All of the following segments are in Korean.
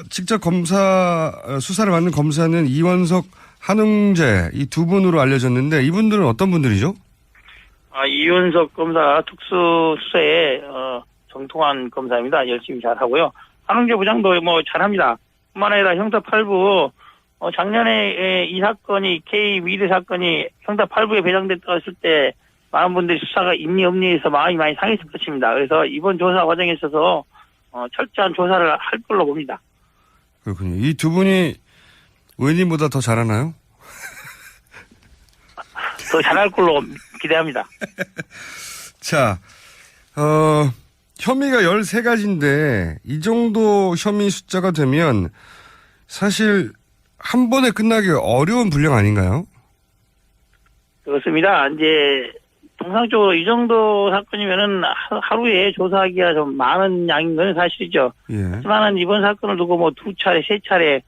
직접 검사, 수사를 맡는 검사는 이원석, 한웅재 이 두 분으로 알려졌는데 이분들은 어떤 분들이죠? 이원석 검사 특수수사에, 정통한 검사입니다. 열심히 잘하고요. 한웅재 부장도 뭐 잘합니다. 뿐만 아니라 형사 8부, 작년에 이 사건이, K 미드 사건이 형사 8부에 배정됐다고 했을 때 많은 분들이 수사가 있니 없니 해서 마음이 많이 상했을 것입니다. 그래서 이번 조사 과정에 있어서 철저한 조사를 할 걸로 봅니다. 그렇군요. 이 두 분이 의원님보다 더 잘하나요? 더 잘할 걸로 기대합니다. 자, 혐의가 13가지인데 이 정도 혐의 숫자가 되면 사실 한 번에 끝나기 어려운 분량 아닌가요? 그렇습니다. 이제 통상적으로 이 정도 사건이면은 하루에 조사하기가 좀 많은 양인 건 사실이죠. 예. 하지만은 이번 사건을 두고 뭐 2차례, 3차례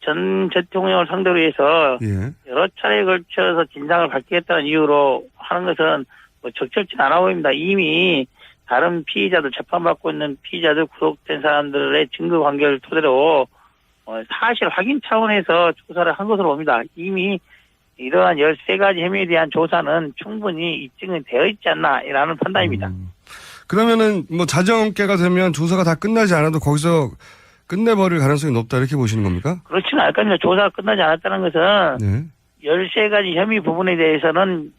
전 대통령을 상대로 해서 예. 여러 차례에 걸쳐서 진상을 밝히겠다는 이유로 하는 것은 뭐 적절치 않아 보입니다. 이미 다른 피의자들, 재판받고 있는 피의자들, 구속된 사람들의 증거 관계를 토대로 사실 확인 차원에서 조사를 한 것으로 봅니다. 이미 이러한 13가지 혐의에 대한 조사는 충분히 입증은 되어 있지 않나라는 판단입니다. 그러면은 뭐 자정께가 되면 조사가 다 끝나지 않아도 거기서 끝내버릴 가능성이 높다 이렇게 보시는 겁니까? 그렇지는 않을 겁니다. 조사가 끝나지 않았다는 것은 네. 13가지 혐의 부분에 대해서는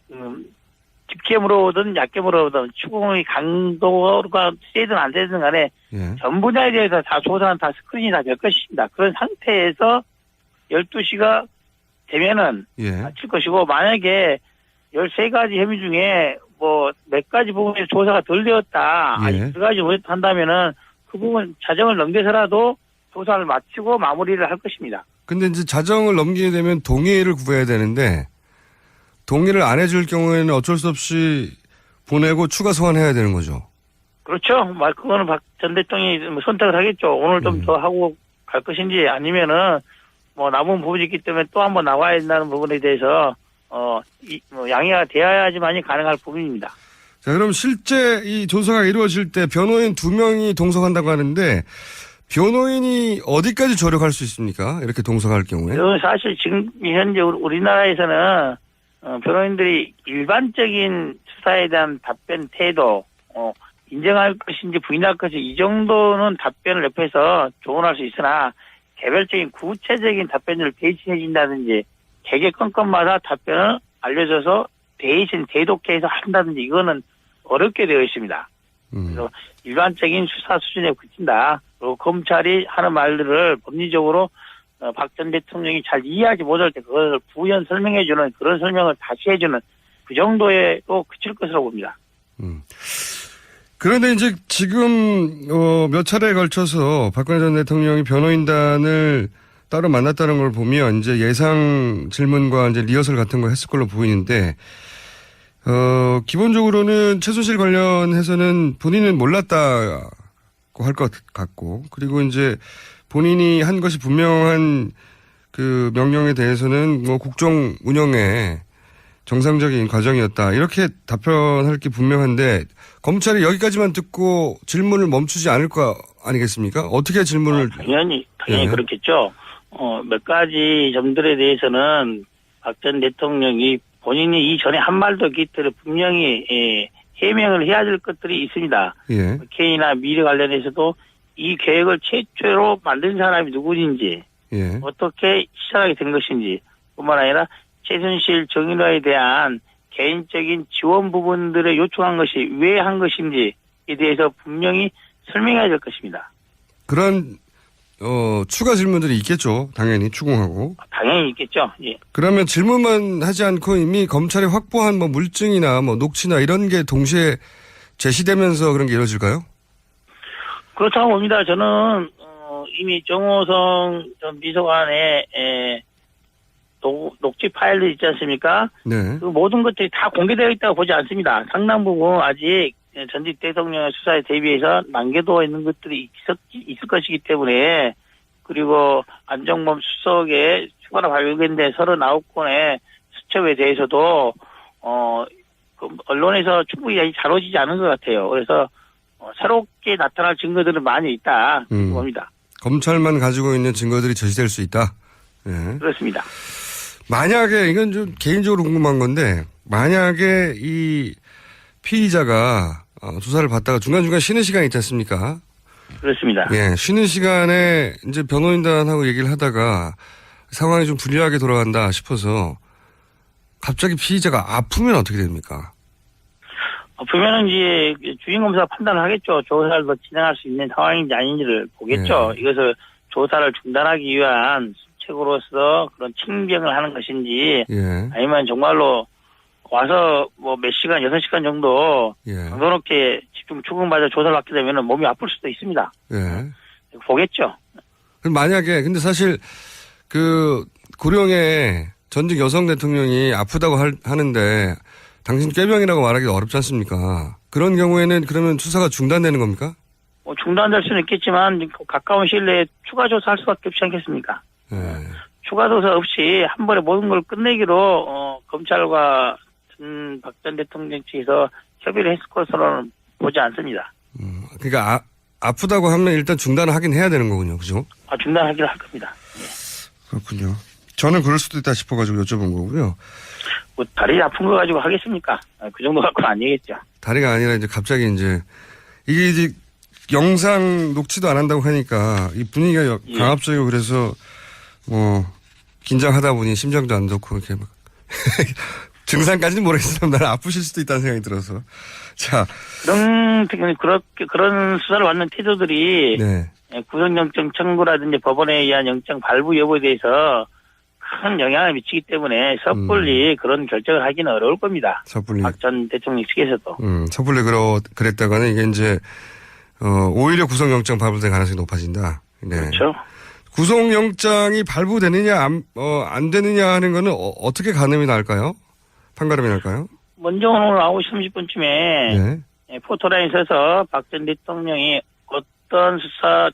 깊게 물어보든 얕게 물어보든 추궁의 강도가 세든 안 세든 간에 예. 전 분야에 대해서 다 조사는 다 스크린이 다 될 것입니다. 그런 상태에서 12시가 되면은 예. 마칠 것이고, 만약에 13가지 혐의 중에 뭐 몇 가지 부분에서 조사가 덜 되었다, 예. 아니 2가지 못했다 한다면은 그 부분 자정을 넘겨서라도 조사를 마치고 마무리를 할 것입니다. 근데 이제 자정을 넘기게 되면 동의를 구해야 되는데 동의를 안 해줄 경우에는 어쩔 수 없이 보내고 추가 소환해야 되는 거죠. 그렇죠. 그거는 박 전 대통령이 선택을 하겠죠. 오늘 좀 더 하고 갈 것인지 아니면은 뭐 남은 부분이 있기 때문에 또 한번 나와야 된다는 부분에 대해서 양해가 되어야지만이 가능할 부분입니다. 자, 그럼 실제 이 조사가 이루어질 때 변호인 2명이 동석한다고 하는데 변호인이 어디까지 조력할 수 있습니까? 이렇게 동석할 경우에? 사실 지금 현재 우리나라에서는 변호인들이 일반적인 수사에 대한 답변 태도, 인정할 것인지 부인할 것인지 이 정도는 답변을 옆에서 조언할 수 있으나 개별적인 구체적인 답변을 대신해 준다든지 개개 건건마다 답변을 알려줘서 대신 대독해서 한다든지 이거는 어렵게 되어 있습니다. 그래서 일반적인 수사 수준에 그친다. 그리고 검찰이 하는 말들을 법리적으로 박 전 대통령이 잘 이해하지 못할 때 그것을 부연 설명해주는 그런 설명을 다시 해주는 그 정도에 또 그칠 것으로 봅니다. 그런데 이제 지금 몇 차례에 걸쳐서 박근혜 전 대통령이 변호인단을 따로 만났다는 걸 보면 이제 예상 질문과 이제 리허설 같은 걸 했을 걸로 보이는데 기본적으로는 최순실 관련해서는 본인은 몰랐다고 할 것 같고 그리고 이제 본인이 한 것이 분명한 그 명령에 대해서는 뭐 국정 운영에 정상적인 과정이었다. 이렇게 답변할 게 분명한데 검찰이 여기까지만 듣고 질문을 멈추지 않을 거 아니겠습니까? 어떻게 질문을. 당연히 그렇겠죠. 몇 가지 점들에 대해서는 박 전 대통령이 본인이 이전에 한 말도 없기 때문에 분명히 해명을 해야 될 것들이 있습니다. 예. K나 미래 관련해서도 이 계획을 최초로 만든 사람이 누구인지 예. 어떻게 시작하게 된 것인지 뿐만 아니라 최순실 정인화에 대한 개인적인 지원 부분들을 요청한 것이 왜 한 것인지에 대해서 분명히 설명해야 될 것입니다. 그런 추가 질문들이 있겠죠. 당연히 추궁하고. 당연히 있겠죠. 예. 그러면 질문만 하지 않고 이미 검찰이 확보한 뭐 물증이나 뭐 녹취나 이런 게 동시에 제시되면서 그런 게 이루어질까요? 그렇다고 봅니다. 저는 이미 정호성 전 비서관의 녹취 파일들 있지 않습니까? 네. 그 모든 것들이 다 공개되어 있다고 보지 않습니다. 상당 부분 아직 전직 대통령의 수사에 대비해서 남겨두어 있는 것들이 있을 것이기 때문에 그리고 안정범 수석의 추가로 발견된 39건의 수첩에 대해서도 언론에서 충분히 다뤄지지 않은 것 같아요. 그래서 새롭게 나타날 증거들은 많이 있다 봅니다. 검찰만 가지고 있는 증거들이 제시될 수 있다. 예. 그렇습니다. 만약에 이건 좀 개인적으로 궁금한 건데 만약에 이 피의자가 조사를 받다가 중간중간 쉬는 시간이 있지 않습니까? 그렇습니다. 예, 쉬는 시간에 이제 변호인단하고 얘기를 하다가 상황이 좀 불리하게 돌아간다 싶어서 갑자기 피의자가 아프면 어떻게 됩니까? 보면은 이제 주인검사가 판단을 하겠죠. 조사를 더 진행할 수 있는 상황인지 아닌지를 보겠죠. 이것을 조사를 중단하기 위한 수책으로서 그런 칭병을 하는 것인지 예, 아니면 정말로 와서 뭐 몇 시간, 6시간 정도 예, 강도롭게 집중 추궁받아 조사를 받게 되면 몸이 아플 수도 있습니다. 예. 보겠죠. 그럼 만약에 근데 사실 그 고령의 전직 여성 대통령이 아프다고 하는데 당신 꾀병이라고 말하기 어렵지 않습니까? 그런 경우에는 그러면 수사가 중단되는 겁니까? 뭐 중단될 수는 있겠지만 가까운 시일 내에 추가 조사할 수밖에 없지 않겠습니까? 예. 추가 조사 없이 한 번에 모든 걸 끝내기로 검찰과 박 전 대통령 측에서 협의를 했을 것으로는 보지 않습니다. 그러니까 아프다고 하면 일단 중단을 하긴 해야 되는 거군요. 그죠? 중단하기로 할 겁니다. 그렇군요. 저는 그럴 수도 있다 싶어가지고 여쭤본 거고요. 뭐 다리 아픈 거 가지고 하겠습니까? 그 정도 갖고는 아니겠죠. 다리가 아니라 이제 갑자기 이제 이게 이제 영상 녹취도 안 한다고 하니까 이 분위기가 예. 강압적이고 그래서 뭐 긴장하다 보니 심장도 안 좋고 이렇게 막 증상까지는 모르겠지만 나는 아프실 수도 있다는 생각이 들어서 자 그런 수사를 받는 태도들이 네. 구속영장 청구라든지 법원에 의한 영장 발부 여부에 대해서 큰 영향을 미치기 때문에 섣불리 그런 결정을 하기는 어려울 겁니다. 섣불리 박 전 대통령 측에서도. 섣불리 그랬다가는 이게 이제 오히려 구속영장 발부될 가능성이 높아진다. 네. 그렇죠. 구속영장이 발부되느냐 안 되느냐 하는 거는 어떻게 가늠이 날까요? 판가름이 날까요? 먼저 오늘 9시 30분쯤에 네. 포토라인에 서서 박 전 대통령이 어떤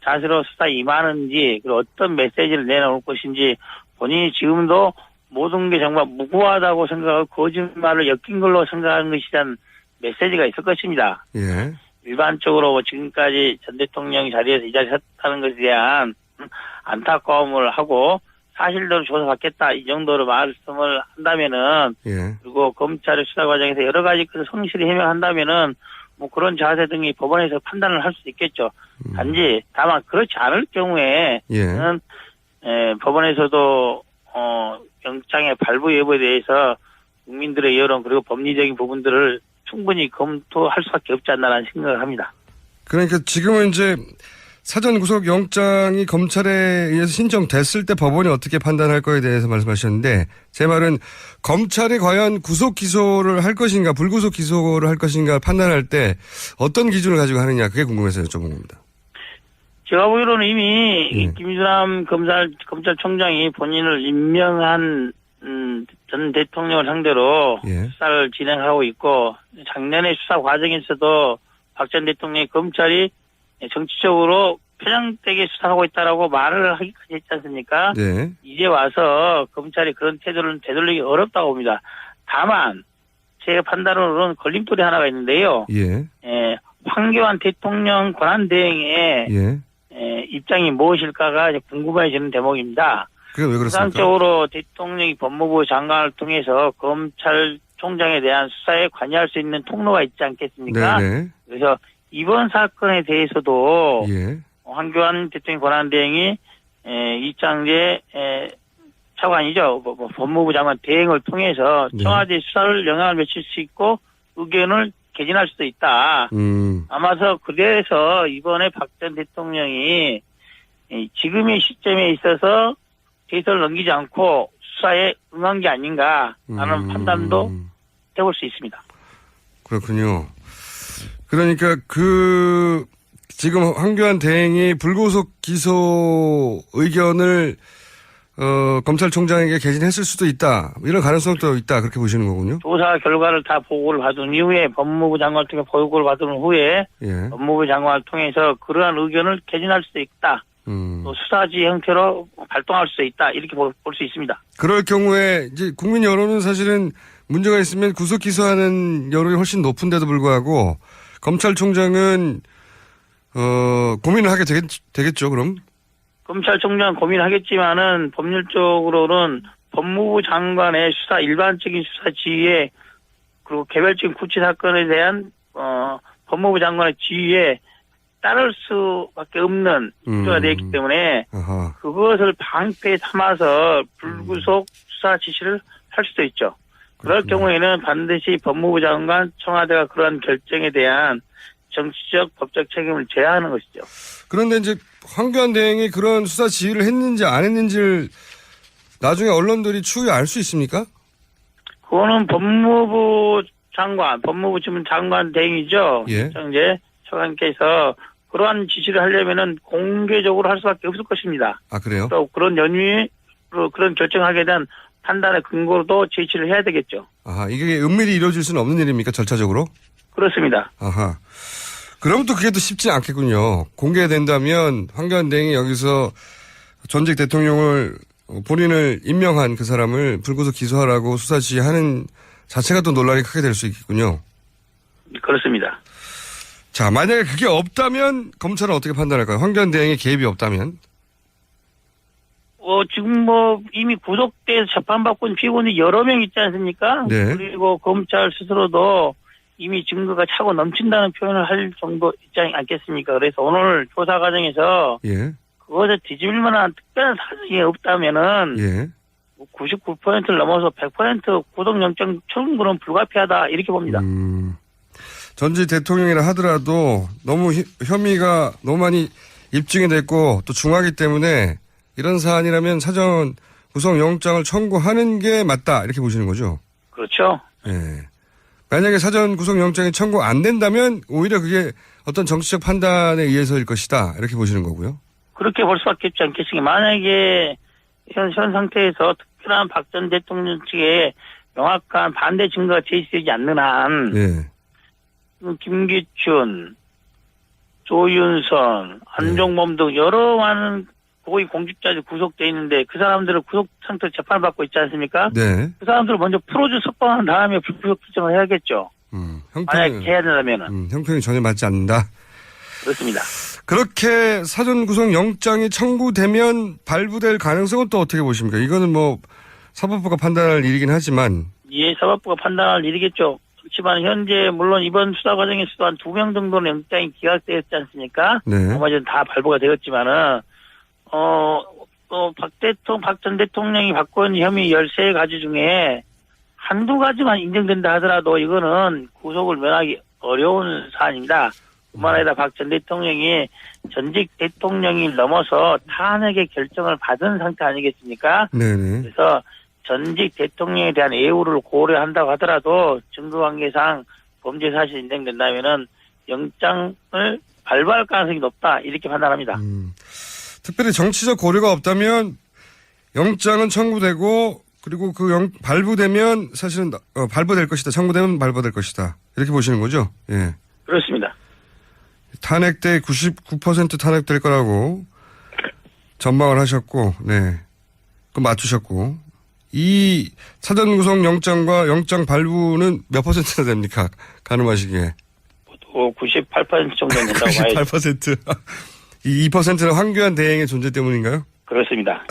자세로 수사에 임하는지 그리고 어떤 메시지를 내놓을 것인지 본인이 지금도 모든 게 정말 무고하다고 생각하고 거짓말을 엮인 걸로 생각하는 것이란 메시지가 있을 것입니다. 예. 일반적으로 지금까지 전 대통령이 자리에서 이 자리에 섰다는 것에 대한 안타까움을 하고 사실대로 조사받겠다 이 정도로 말씀을 한다면은 예. 그리고 검찰의 수사 과정에서 여러 가지 그 성실히 해명한다면은 뭐 그런 자세 등이 법원에서 판단을 할 수 있겠죠. 단지 다만 그렇지 않을 경우에는 법원에서도 영장의 발부 여부에 대해서 국민들의 여론 그리고 법리적인 부분들을 충분히 검토할 수밖에 없지 않나라는 생각을 합니다. 그러니까 지금은 이제 사전 구속 영장이 검찰에 의해서 신청됐을 때 법원이 어떻게 판단할 거에 대해서 말씀하셨는데 제 말은 검찰이 과연 구속 기소를 할 것인가 불구속 기소를 할 것인가 판단할 때 어떤 기준을 가지고 하느냐 그게 궁금해서 여쭤본 겁니다. 제가 보기로는 이미 김주남 검찰총장이 본인을 임명한 전 대통령을 상대로 수사를 진행하고 있고 작년에 수사 과정에서도 박 전 대통령이 검찰이 정치적으로 편향되게 수사하고 있다라고 말을 하기까지 했지 않습니까? 네. 이제 와서 검찰이 그런 태도를 되돌리기 어렵다고 봅니다. 다만 제 판단으로는 걸림돌이 하나가 있는데요. 황교안 대통령 권한대행의 입장이 무엇일까가 이제 궁금해지는 대목입니다. 그게 왜 그렇습니까? 일상적으로 대통령이 법무부 장관을 통해서 검찰총장에 대한 수사에 관여할 수 있는 통로가 있지 않겠습니까? 네네. 그래서 이번 사건에 대해서도 황교안 대통령 권한대행이 이창재 차관이죠. 법무부 장관 대행을 통해서 청와대 수사를 영향을 미칠 수 있고 의견을 개진할 수도 있다. 아마서 그래서 이번에 박 전 대통령이 지금의 시점에 있어서 데이터를 넘기지 않고 수사에 응한 게 아닌가 하는 판단도 해볼 수 있습니다. 그렇군요. 그러니까 지금 황교안 대행이 불구속 기소 의견을 검찰총장에게 개진했을 수도 있다. 이런 가능성도 있다. 그렇게 보시는 거군요. 조사 결과를 다 보고를 받은 이후에 법무부 장관을 통해 보고를 받은 후에 법무부 장관을 통해서 그러한 의견을 개진할 수도 있다. 또 수사지 형태로 발동할 수도 있다. 이렇게 볼 수 있습니다. 그럴 경우에 이제 국민 여론은 사실은 문제가 있으면 구속 기소하는 여론이 훨씬 높은데도 불구하고 검찰총장은 고민을 하게 되겠죠. 그럼 검찰총장 고민하겠지만은 법률적으로는 법무부 장관의 수사 일반적인 수사 지휘에 그리고 개별적인 구치 사건에 대한 법무부 장관의 지휘에 따를 수밖에 없는 구조가 되어 있기 때문에 아하. 그것을 방패 삼아서 불구속 수사 지시를 할 수도 있죠. 그럴 그렇군요. 경우에는 반드시 법무부 장관, 청와대가 그러한 결정에 대한 정치적, 법적 책임을 져야 하는 것이죠. 그런데 이제 황교안 대행이 그런 수사 지휘를 했는지 안 했는지를 나중에 언론들이 추후에 알 수 있습니까? 그거는 법무부 장관, 법무부 지문 장관 대행이죠. 예. 이제 차관께서 그러한 지시를 하려면은 공개적으로 할 수밖에 없을 것입니다. 아, 그래요? 또 그런 연유로 그런 결정하게 대한 판단의 근거로도 제시를 해야 되겠죠. 아하, 이게 은밀히 이루어질 수는 없는 일입니까? 절차적으로? 그렇습니다. 아하. 그럼 또 그게 또 쉽지 않겠군요. 공개된다면 황교안 대행이 여기서 전직 대통령을 본인을 임명한 그 사람을 불구속 기소하라고 수사 지휘하는 자체가 또 논란이 크게 될 수 있겠군요. 그렇습니다. 자, 만약에 그게 없다면 검찰은 어떻게 판단할까요? 황교안 대행의 개입이 없다면? 지금 이미 구속돼서 재판받고 있는 피고인이 여러 명 있지 않습니까? 네. 그리고 검찰 스스로도 이미 증거가 차고 넘친다는 표현을 할 정도 있지 않겠습니까? 그래서 오늘 조사 과정에서 예. 그것을 뒤집을 만한 특별한 사정이 없다면은 예. 99%를 넘어서 100% 구속영장 청구는 불가피하다 이렇게 봅니다. 전직 대통령이라 하더라도 너무 혐의가 너무 많이 입증이 됐고 또 중하기 때문에 이런 사안이라면 사전 구속영장을 청구하는 게 맞다 이렇게 보시는 거죠? 그렇죠. 예. 만약에 사전 구속영장이 청구 안 된다면 오히려 그게 어떤 정치적 판단에 의해서일 것이다 이렇게 보시는 거고요. 그렇게 볼 수밖에 없지 않겠습니까? 만약에 현 상태에서 특별한 박 전 대통령 측에 명확한 반대 증거가 제시되지 않는 한 예. 김기춘, 조윤선, 안종범 등 여러 많은 고위 공직자들이 구속돼 있는데 그 사람들을 구속 상태로 재판을 받고 있지 않습니까? 네. 그 사람들을 먼저 풀어줘 석방한 다음에 불구속 규정을 해야겠죠. 만약 해야 된다면은. 형평이 전혀 맞지 않는다. 그렇습니다. 그렇게 사전 구속 영장이 청구되면 발부될 가능성은 또 어떻게 보십니까? 이거는 사법부가 판단할 일이긴 하지만. 예, 사법부가 판단할 일이겠죠. 그렇지만 현재 물론 이번 수사 과정에서도 한 2명 정도는 영장이 기각되었지 않습니까? 네. 나머지는 다 발부가 되었지만은 박 전 대통령이 받고 있는 혐의 13가지 중에 한두 가지만 인정된다 하더라도 이거는 구속을 면하기 어려운 사안입니다. 뿐만 아니라 박 전 대통령이 전직 대통령이 넘어서 탄핵의 결정을 받은 상태 아니겠습니까? 네네. 그래서 전직 대통령에 대한 예우를 고려한다고 하더라도 증거관계상 범죄 사실이 인정된다면은 영장을 발부할 가능성이 높다 이렇게 판단합니다. 특별히 정치적 고려가 없다면 영장은 청구되고 그리고 발부되면 사실은 발부될 것이다. 청구되면 발부될 것이다. 이렇게 보시는 거죠? 예. 그렇습니다. 탄핵 때 99% 탄핵될 거라고 전망을 하셨고, 네. 그 맞추셨고. 이 사전 구속 영장과 영장 발부는 몇 퍼센트나 됩니까? 가늠하시기에. 98% 정도 된다고 봐야죠. 98%. 이 2%는 황교안 대행의 존재 때문인가요? 그렇습니다.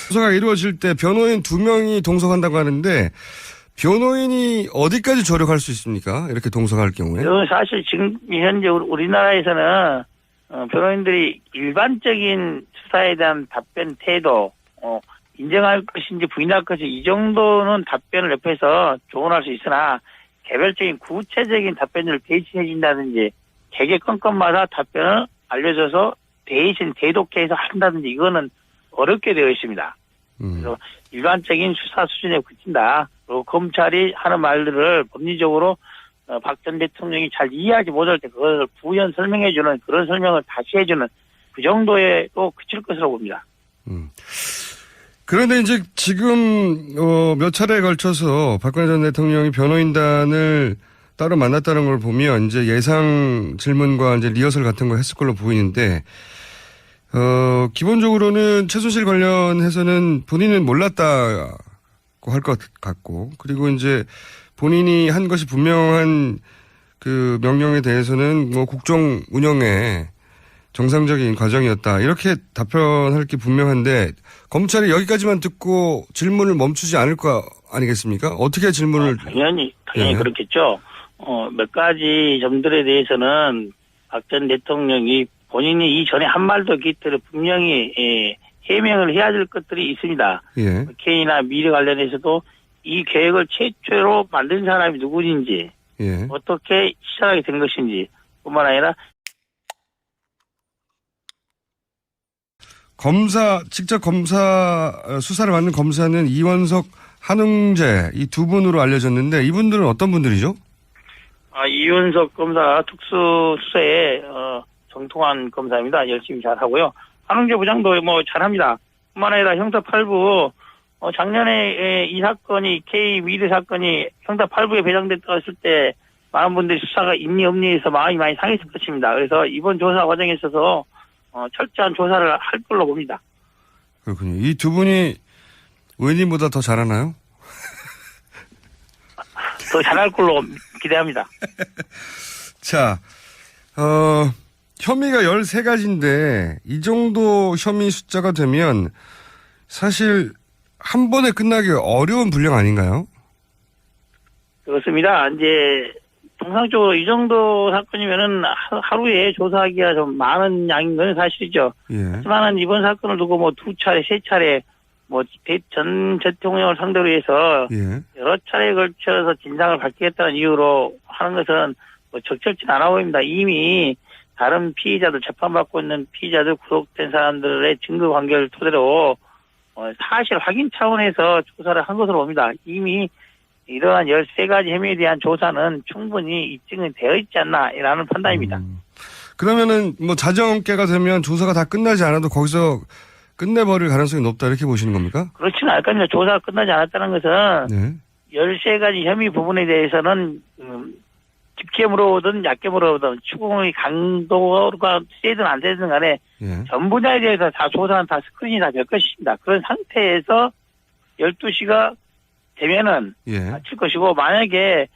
수사가 이루어질 때 변호인 2명이 동석한다고 하는데 변호인이 어디까지 조력할 수 있습니까? 이렇게 동석할 경우에. 사실 지금 현재 우리나라에서는 변호인들이 일반적인 수사에 대한 답변 태도, 인정할 것인지 부인할 것인지 이 정도는 답변을 옆에서 조언할 수 있으나 개별적인 구체적인 답변을 대신해 준다든지 개개 건건마다 답변을 알려줘서 대신 대독해서 한다든지 이거는 어렵게 되어 있습니다. 그래서 일반적인 수사 수준에 그친다. 그리고 검찰이 하는 말들을 법리적으로 박 전 대통령이 잘 이해하지 못할 때 그것을 부연 설명해주는 그런 설명을 다시 해주는 그 정도에도 그칠 것으로 봅니다. 그런데 이제 지금 몇 차례에 걸쳐서 박근혜 전 대통령이 변호인단을 따로 만났다는 걸 보면 이제 예상 질문과 이제 리허설 같은 거 했을 걸로 보이는데 기본적으로는 최순실 관련해서는 본인은 몰랐다고 할 것 같고 그리고 이제 본인이 한 것이 분명한 그 명령에 대해서는 국정 운영에 정상적인 과정이었다. 이렇게 답변할 게 분명한데 검찰이 여기까지만 듣고 질문을 멈추지 않을 거 아니겠습니까? 어떻게 질문을 당연히 예. 그렇겠죠. 몇 가지 점들에 대해서는 박 전 대통령이 본인이 이전에 한 말도 없기 때문에 분명히 해명을 해야 될 것들이 있습니다. 예. K나 미래 관련해서도 이 계획을 최초로 만든 사람이 누구인지 예. 어떻게 시작하게 된 것인지 뿐만 아니라 직접 수사를 받는 검사는 이원석, 한웅재 이 두 분으로 알려졌는데 이분들은 어떤 분들이죠? 이윤석 검사 특수수사에 정통한 검사입니다. 열심히 잘하고요. 한웅재 부장도 뭐 잘합니다. 뿐만 아니라 형사 8부 작년에 이 사건이 K 미래 사건이 형사 8부에 배정됐을 때 많은 분들이 수사가 있니 없니 해서 마음이 많이 상했을 것입니다. 그래서 이번 조사 과정에 있어서 철저한 조사를 할 걸로 봅니다. 그렇군요. 이 두 분이 의원님보다 더 잘하나요? 더 잘할 걸로 기대합니다. 자, 혐의가 13가지인데 이 정도 혐의 숫자가 되면 사실 한 번에 끝나기 어려운 분량 아닌가요? 그렇습니다. 이제 통상적으로 이 정도 사건이면은 하루에 조사하기가 좀 많은 양인 건 사실이죠. 예. 하지만은 이번 사건을 두고 뭐 2차례, 3차례 전 대통령을 상대로 해서 예. 여러 차례에 걸쳐서 진상을 밝히겠다는 이유로 하는 것은 적절치 않아 보입니다. 이미 다른 피의자들, 재판받고 있는 피의자들, 구속된 사람들의 증거 관계를 토대로 사실 확인 차원에서 조사를 한 것으로 봅니다. 이미 이러한 13가지 혐의에 대한 조사는 충분히 입증이 되어 있지 않나라는 판단입니다. 그러면은 뭐 자정깨가 되면 조사가 다 끝나지 않아도 거기서 끝내버릴 가능성이 높다 이렇게 보시는 겁니까? 그렇지는 않을 겁니다. 조사가 끝나지 않았다는 것은 네. 13가지 혐의 부분에 대해서는 깊게 물어보든 얕게 물어보든 추궁의 강도가 세든 안 세든 간에 예. 전 분야에 대해서 다 조사는 다 스크린이 다 될 것입니다. 그런 상태에서 12시가 되면은 예. 마칠 것이고 만약에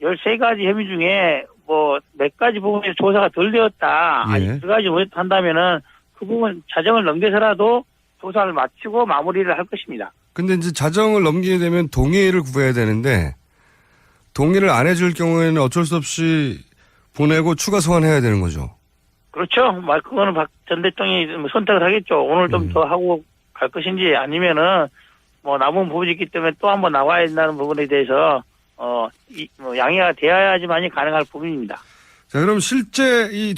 13가지 혐의 중에 뭐 몇 가지 부분에서 조사가 덜 되었다. 예. 아니 2가지 한다면은 그 부분 자정을 넘겨서라도 조사를 마치고 마무리를 할 것입니다. 근데 이제 자정을 넘기게 되면 동의를 구해야 되는데 동의를 안 해줄 경우에는 어쩔 수 없이 보내고 추가 소환해야 되는 거죠. 그렇죠. 그거는 박 전 대통령이 선택을 하겠죠. 오늘 좀 더 하고 갈 것인지 아니면은 뭐 남은 부분이 있기 때문에 또 한번 나와야 된다는 부분에 대해서 양해가 되어야지만이 가능할 부분입니다. 자, 그럼 실제 이